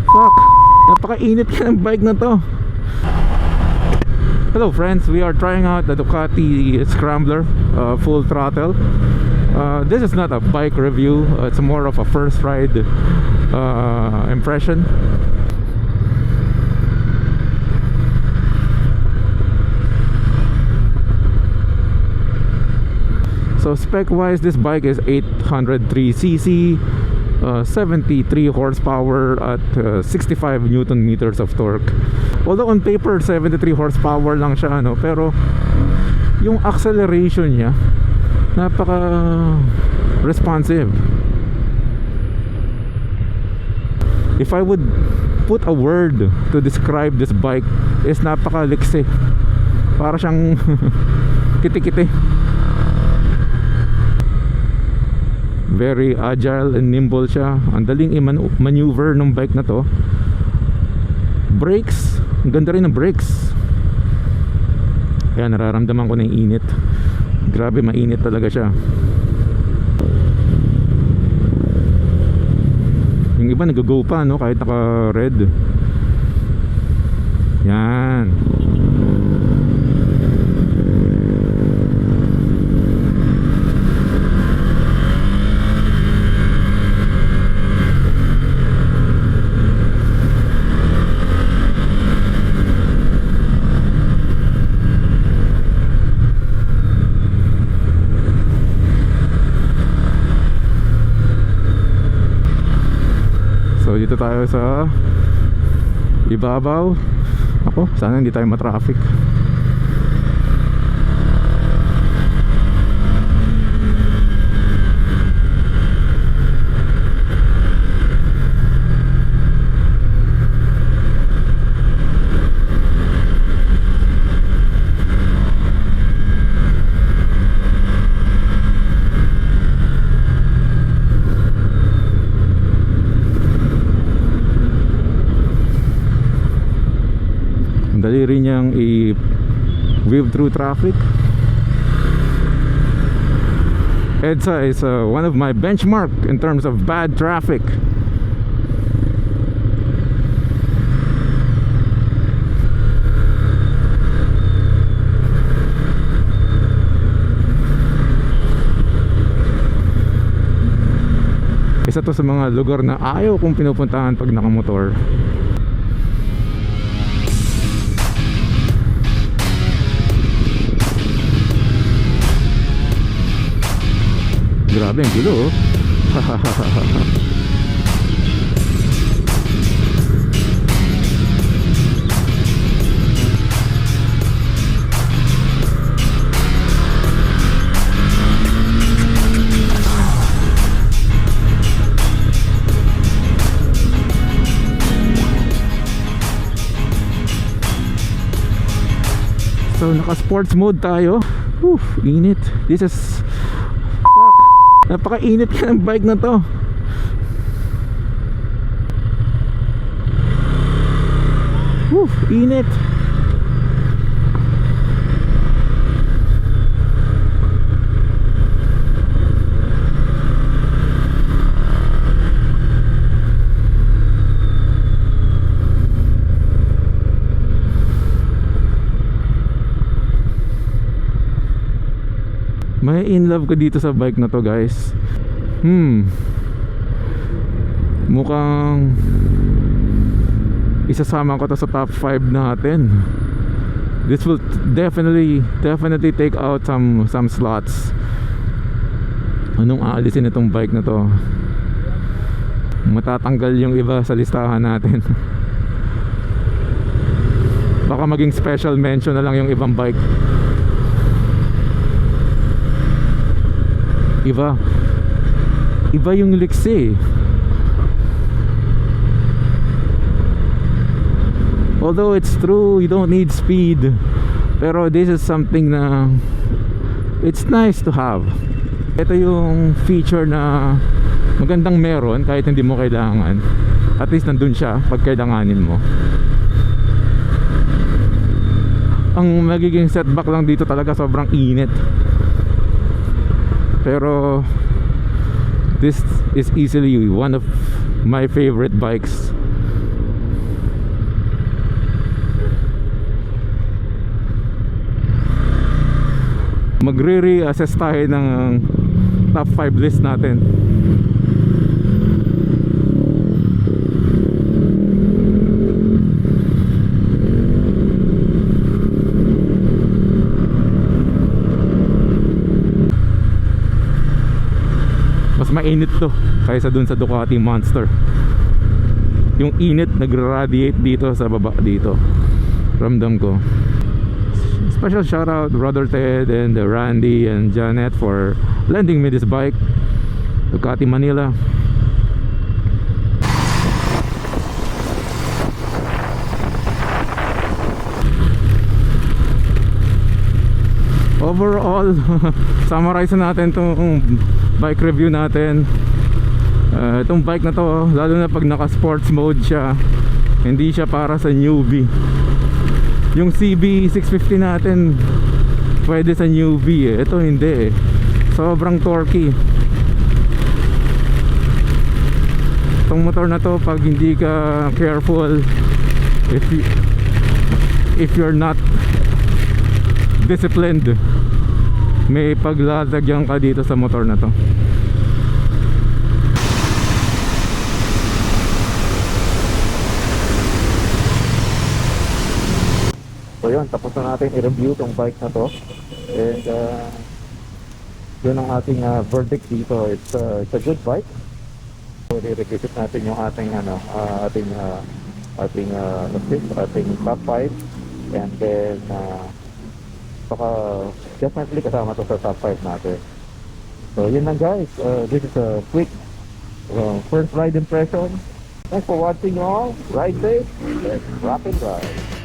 Fuck, napakainit ka ng bike na to. Hello friends, we are trying out the Ducati Scrambler full throttle. This is not a bike review, it's more of a first ride impression. So spec wise, this bike is 803cc, 73 horsepower at 65 newton meters of torque. Although on paper 73 horsepower lang siya, ano, pero yung acceleration niya napaka responsive. If I would put a word to describe this bike, is napaka liksi. Para siyang kiti-kiti. Very agile and nimble siya. Ang daling i-maneuver ng bike na to. Brakes, ang ganda rin ng brakes. Kaya nararamdaman ko na yung init. Grabe, mainit talaga siya. Yung iba nag-go pa, no? Kahit naka-red. Yan. So dito tayo sa ibabaw. Ako, sana hindi tayo matraffic. Dali rin niyang i-weave through traffic. EDSA is one of my benchmark in terms of bad traffic. Isa to sa mga lugar na ayaw kong pinupuntahan pag nakamotor. Grabe ang gulo, oh. So naka sports mode tayo. Init. This is napakainit ka ng bike na to. Init. May in love ko dito sa bike na to, guys. Mukhang isasama ko to sa top 5 natin. This will definitely take out some slots. Anong aalisin itong bike na to? Matatanggal yung iba sa listahan natin. Baka maging special mention na lang yung ibang bike. Iba yung liksi. Although it's true, you don't need speed, pero this is something na it's nice to have. Ito yung feature na magandang meron kahit hindi mo kailangan. At least nandun siya pag kailanganin mo. Ang magiging setback lang dito talaga, sobrang init. Pero this is easily one of my favorite bikes magre-reassess tayo ng top 5 list natin. Mas mainit to kaysa dun sa Ducati Monster. Yung init nag-radiate dito sa baba dito. Ramdam ko. Special shout out Brother Ted and Randy and Janet for lending me this bike. Ducati Manila. Overall, summarize natin tong bike review natin. Itong bike na to, lalo na pag naka sports mode siya, hindi siya para sa newbie. Yung CB 650 natin pwede sa newbie eh. Ito hindi eh. Sobrang torquey. Itong motor na to, pag hindi ka careful, if you're not disciplined, may paglalagyan ka dito sa motor na to. So yun, tapos na natin i-review tong bike na to. And yun ang ating verdict dito. It's a good bike. So i-revisit natin yung ating ating top 5. And then baka definitely kasama to sa top 5 natin. So yun lang guys, this is a quick first ride impression. Thanks for watching all. Ride safe, let's rock and ride.